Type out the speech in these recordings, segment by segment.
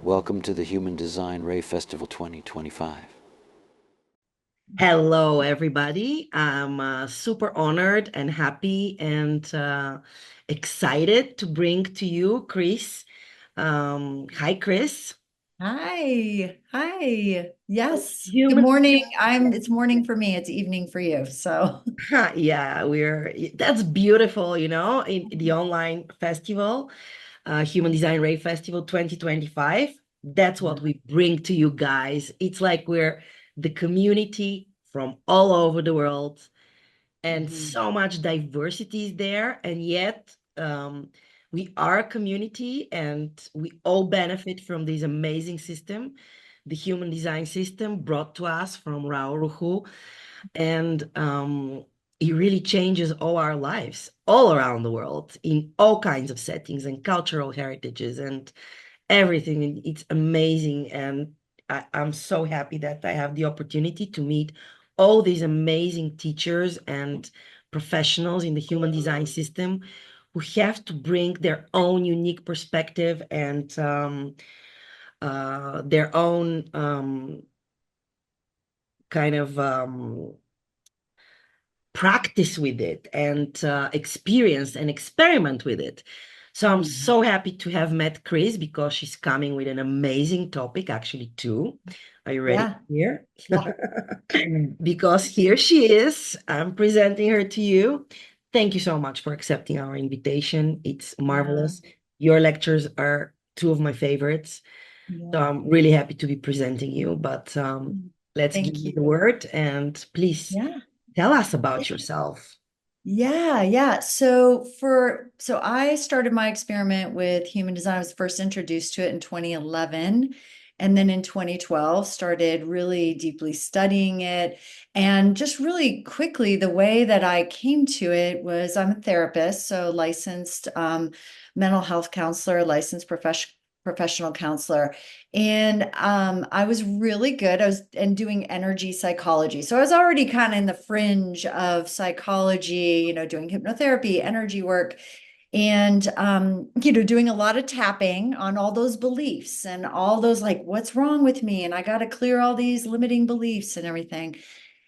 Welcome to the Human Design Rave Festival 2025. Hello, everybody. I'm super honored and happy and excited to bring to you Kris. Hi, Kris. Hi. Hi. Yes. Good Human. morning. It's morning for me. It's evening for you. So, Yeah, that's beautiful, in the online festival, Human Design Rave Festival 2025. That's what we bring to you guys. It's like we're the community from all over the world and Mhm. so much diversity is there, and yet we are a community and we all benefit from this amazing system, the human design system brought to us from Ruhu. And it really changes all our lives all around the world in all kinds of settings and cultural heritages and everything. And it's amazing. And I'm so happy that I have the opportunity to meet all these amazing teachers and professionals in the human design system who have to bring their own unique perspective and their own kind of practice with it and experience and experiment with it. So I'm Mhm. so happy to have met Kris because she's coming with an amazing topic, actually, too. Are you ready Yeah. here? Yeah. Because here she is. I'm presenting her to you. Thank you so much for accepting our invitation. It's Yeah. marvelous. Your lectures are two of my favorites. So Yeah. I'm really happy to be presenting you. But let's give Thank you the you. word and please Yeah. tell us about yourself. Yeah. So I started my experiment with human design. I was first introduced to it in 2011. And then in 2012, started really deeply studying it. And just really quickly, the way that I came to it was I'm a therapist, so licensed mental health counselor, licensed professional counselor. And I was really good. I was and doing energy psychology. So I was already kind of in the fringe of psychology, doing hypnotherapy, energy work, and doing a lot of tapping on all those beliefs and all those like, what's wrong with me? And I got to clear all these limiting beliefs and everything.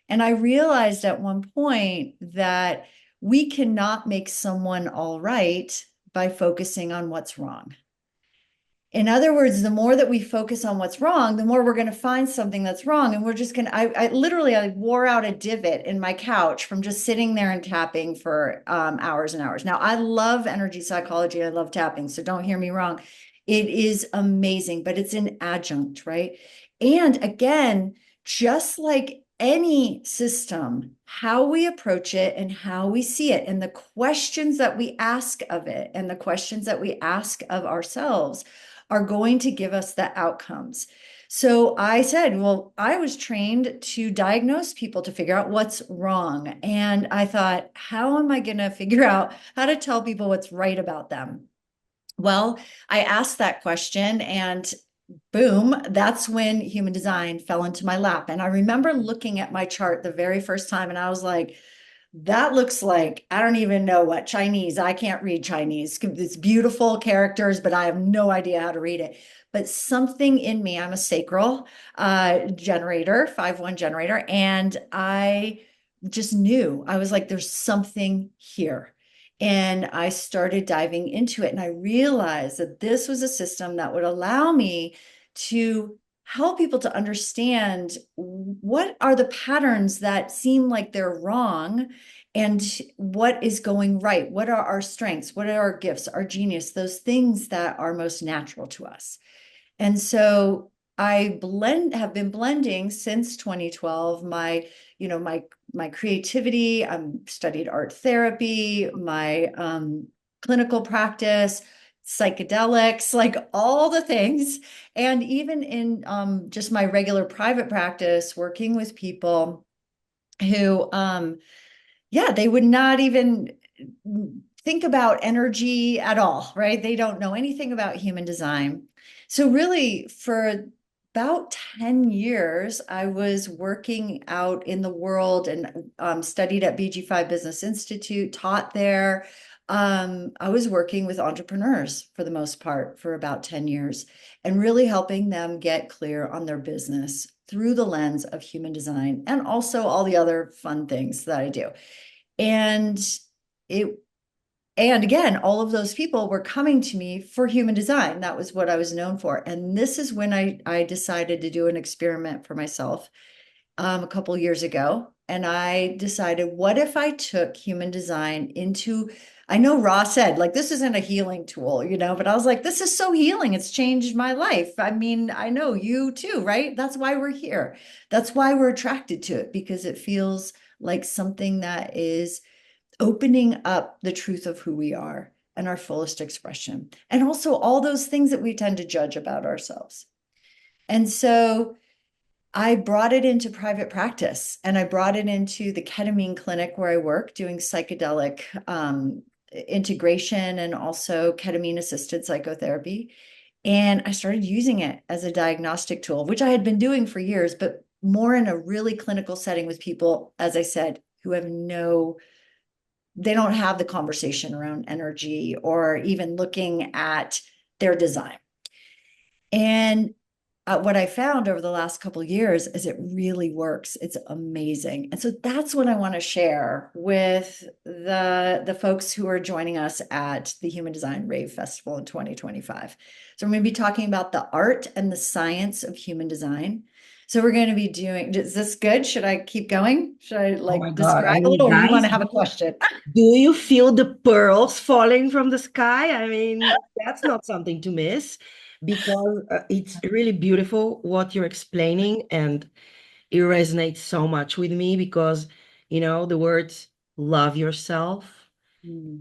And I realized at one point that we cannot make someone all right by focusing on what's wrong. In other words, the more that we focus on what's wrong, the more we're going to find something that's wrong. And we're just going to, I literally, I wore out a divot in my couch from just sitting there and tapping for hours and hours. Now, I love energy psychology. I love tapping. So don't hear me wrong. It is amazing, but it's an adjunct, right? And again, just like any system, how we approach it and how we see it, and the questions that we ask of it, and the questions that we ask of ourselves are going to give us the outcomes. So I said, well, I was trained to diagnose people to figure out what's wrong. And I thought, how am I going to figure out how to tell people what's right about them? Well, I asked that question and boom, that's when human design fell into my lap. And I remember looking at my chart the very first time and I was like, that looks like, I don't even know what Chinese. I can't read Chinese. It's beautiful characters, but I have no idea how to read it. But something in me, I'm a sacral generator, 5-1 generator, and I just knew. I was like, there's something here. And I started diving into it. And I realized that this was a system that would allow me to help people to understand what are the patterns that seem like they're wrong and what is going right. What are our strengths? What are our gifts, our genius, those things that are most natural to us? And so have been blending since 2012 my creativity. Studied art therapy, my clinical practice, psychedelics, like all the things. And even in just my regular private practice, working with people who yeah, they would not even think about energy at all, right? They don't know anything about human design. So, really, for about 10 years, I was working out in the world and studied at BG5 Business Institute, taught there, I was working with entrepreneurs for the most part for about 10 years and really helping them get clear on their business through the lens of human design and also all the other fun things that I do. And it and again, all of those people were coming to me for human design. That was what I was known for. And this is when I decided to do an experiment for myself a couple years ago. And I decided, what if I took human design into, I know Ross said, like, this isn't a healing tool, but I was like, this is so healing. It's changed my life. I mean, I know you too, right? That's why we're here. That's why we're attracted to it, because it feels like something that is opening up the truth of who we are and our fullest expression, and also all those things that we tend to judge about ourselves. And so I brought it into private practice, and I brought it into the ketamine clinic where I work doing psychedelic integration and also ketamine assisted psychotherapy. And I started using it as a diagnostic tool, which I had been doing for years, but more in a really clinical setting with people, as I said, who have they don't have the conversation around energy or even looking at their design. And what I found over the last couple of years is it really works. It's amazing. And so that's what I want to share with the folks who are joining us at the Human Design Rave Festival in 2025. So we're going to be talking about the art and the science of human design. So we're going to be doing, is this good? Should I keep going? Should I Oh my like God. I describe a mean, little, or you want guys, to have a question? do you feel the pearls falling from the sky? I mean, that's not something to miss because it's really beautiful what you're explaining, and it resonates so much with me because, the words love yourself,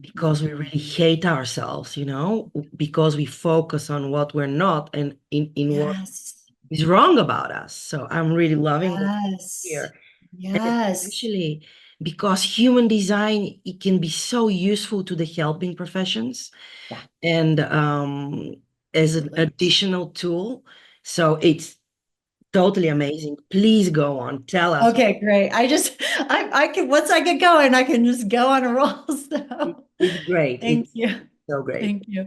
because we really hate ourselves, because we focus on what we're not and in what Yes. is wrong about us. So I'm really loving what Yes. here. And Yes. especially because human design, it can be so useful to the helping professions Yeah. and as an Absolutely. additional tool. So it's totally amazing. Please go on. Tell us. Okay, great. I can, once I get going, I can just go on a roll. So It's great. thank It's you. so great. Thank you.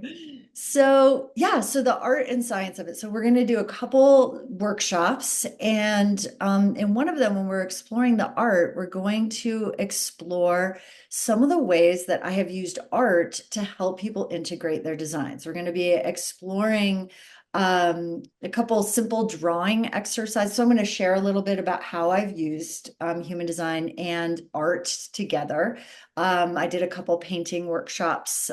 So, yeah, so the art and science of it. So, we're going to do a couple workshops, and in one of them, when we're exploring the art, we're going to explore some of the ways that I have used art to help people integrate their designs. We're going to be exploring a couple simple drawing exercises. So, I'm going to share a little bit about how I've used human design and art together. I did a couple painting workshops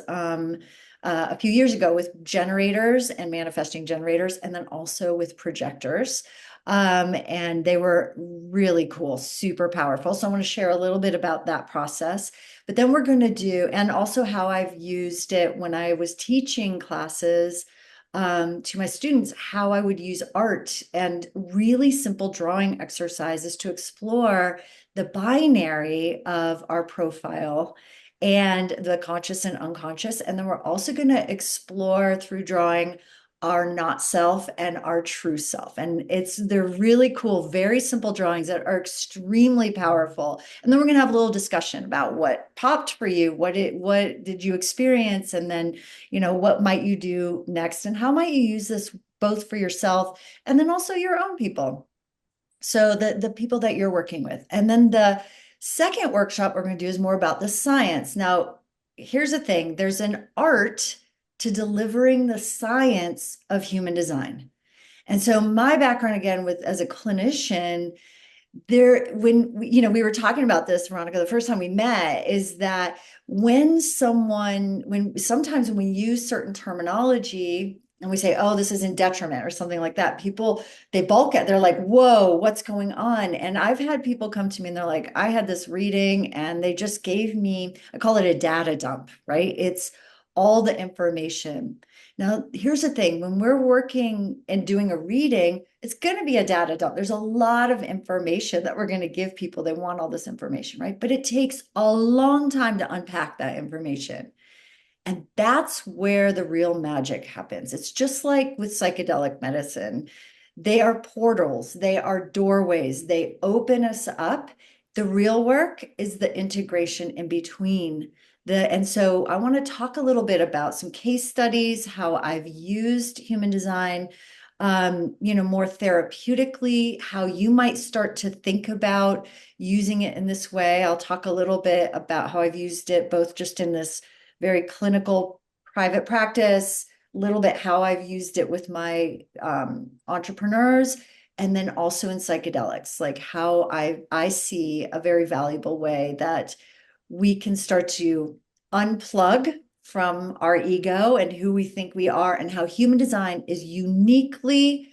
a few years ago with generators and manifesting generators, and then also with projectors. And they were really cool, super powerful. So I want to share a little bit about that process. But then we're going to do, and also how I've used it when I was teaching classes to my students, how I would use art and really simple drawing exercises to explore the binary of our profile and the conscious and unconscious. And then we're also going to explore through drawing our not self and our true self. And they're really cool, very simple drawings that are extremely powerful. And then we're going to have a little discussion about what popped for you, what did you experience, and then, what might you do next, and how might you use this both for yourself and then also your own people. So the people that you're working with. And then the second workshop we're going to do is more about the science. Now, here's the thing, there's an art to delivering the science of human design. And so my background, again, with as a clinician, we were talking about this, Veronica, the first time we met, is that sometimes when we use certain terminology and we say, oh, this is in detriment or something like that, people, they balk at, they're like, whoa, what's going on? And I've had people come to me and they're like, I had this reading and they just gave me, I call it a data dump, right? It's all the information. Now, here's the thing, when we're working and doing a reading, it's going to be a data dump. There's a lot of information that we're going to give people. They want all this information, right? But it takes a long time to unpack that information. And that's where the real magic happens. It's just like with psychedelic medicine. They are portals, they are doorways, they open us up. The real work is the integration in between And so I want to talk a little bit about some case studies, how I've used human design, more therapeutically, how you might start to think about using it in this way. I'll talk a little bit about how I've used it both just in this very clinical private practice, a little bit how I've used it with my entrepreneurs, and then also in psychedelics, like how I see a very valuable way that we can start to unplug from our ego and who we think we are, and how human design is uniquely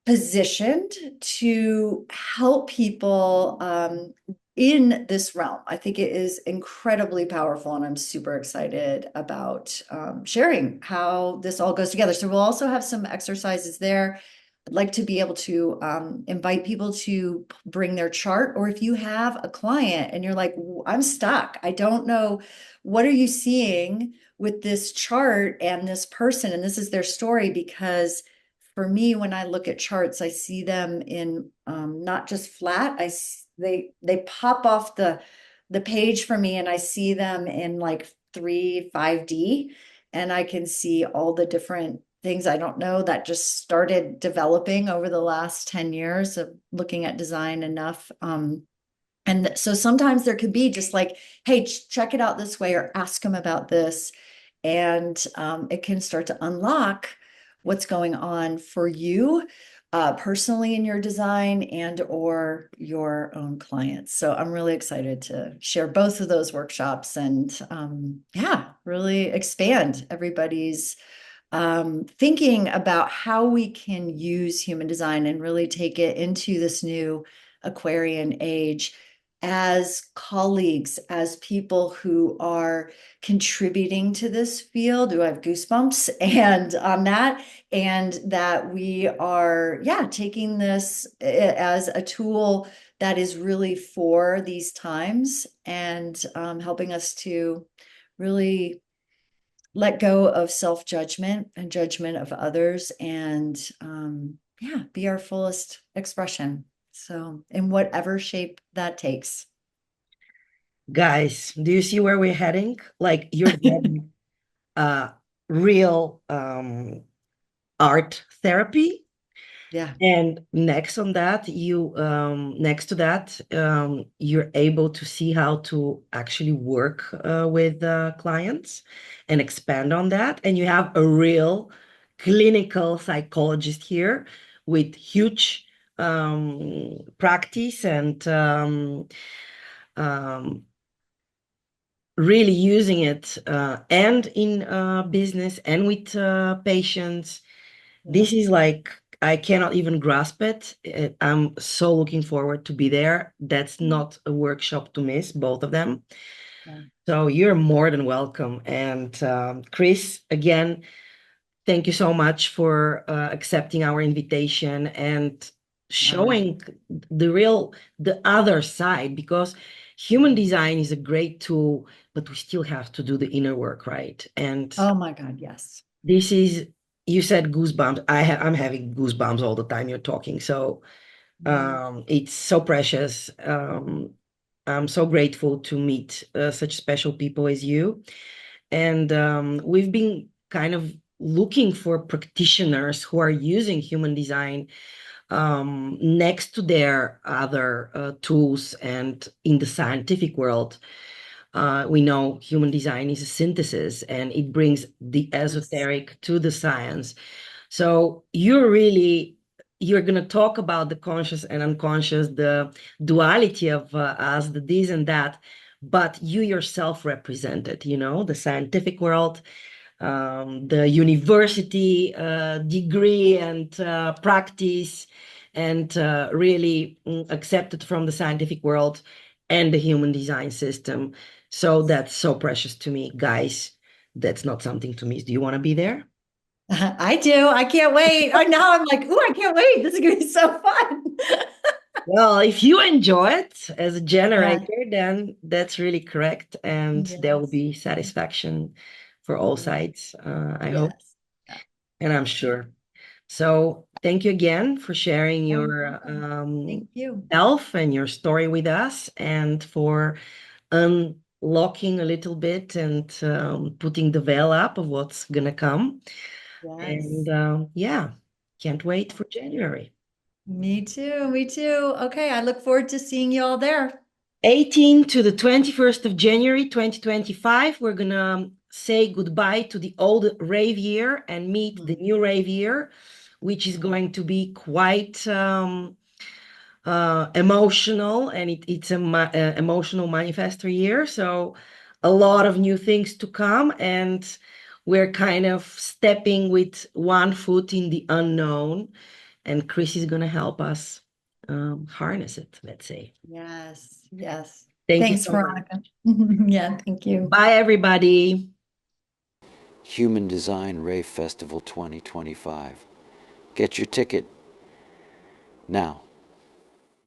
positioned to help people in this realm. I think it is incredibly powerful, and I'm super excited about sharing how this all goes together. So we'll also have some exercises there. I'd like to be able to invite people to bring their chart, or if you have a client and you're like, I'm stuck, I don't know, what are you seeing with this chart and this person, and this is their story. Because for me, when I look at charts, I see them in not just flat. They pop off the page for me, and I see them in like 5D, and I can see all the different things I don't know that just started developing over the last 10 years of looking at design enough. And so sometimes there could be just like, hey, check it out this way, or ask them about this. And it can start to unlock what's going on for you personally in your design and or your own clients. So I'm really excited to share both of those workshops and really expand everybody's thinking about how we can use human design and really take it into this new Aquarian age as colleagues, as people who are contributing to this field. Do I have goosebumps? And on that, and that we are, taking this as a tool that is really for these times, and helping us to really let go of self-judgment and judgment of others, and be our fullest expression. So in whatever shape that takes. Guys, do you see where we're heading? Like, you're getting real art therapy. Yeah. And next to that, you're able to see how to actually work with clients and expand on that. And you have a real clinical psychologist here with huge practice and um, really using it and in business and with patients. This is like, I cannot even grasp it. I'm so looking forward to be there. That's not a workshop to miss, both of them. Yeah. So you're more than welcome. And Kris, again, thank you so much for accepting our invitation and showing the other side, because human design is a great tool, but we still have to do the inner work, right? And Oh my God, yes. this is, you said goosebumps. I'm having goosebumps all the time you're talking. So it's so precious. I'm so grateful to meet such special people as you. And we've been kind of looking for practitioners who are using human design next to their other tools. And in the scientific world, we know human design is a synthesis, and it brings the esoteric to the science. So you're going to talk about the conscious and unconscious, the duality of us, the this and that, but you yourself represent it, the scientific world, the university degree and practice, and really accepted from the scientific world and the human design system. So that's so precious to me, guys. That's not something to miss. Do you want to be there? I do. I can't wait. Oh, now I'm like, ooh, I can't wait. This is going to be so fun. Well, if you enjoy it as a Yeah. generator, then that's really correct. And there will Yes. be satisfaction for all sides, I hope, Yes. Yeah. and I'm sure. So thank you again for sharing Oh, you're your welcome. Thank you. self and your story with us, and for locking a little bit and putting the veil up of what's gonna come. Yes. And yeah, can't wait for January. Me too. Me too. Okay. I look forward to seeing you all there. 18 to the 21st of January 2025, we're gonna say goodbye to the old rave year and meet the new rave year, which is going to be quite emotional, and it's a emotional manifestor year. So a lot of new things to come, and we're kind of stepping with one foot in the unknown, and Kris is going to help us harness it, let's say. Yes. Yes. Thank you Thanks, so much. Veronica. Yeah. Thank you. Bye, everybody. Human Design Rave Festival 2025. Get your ticket now.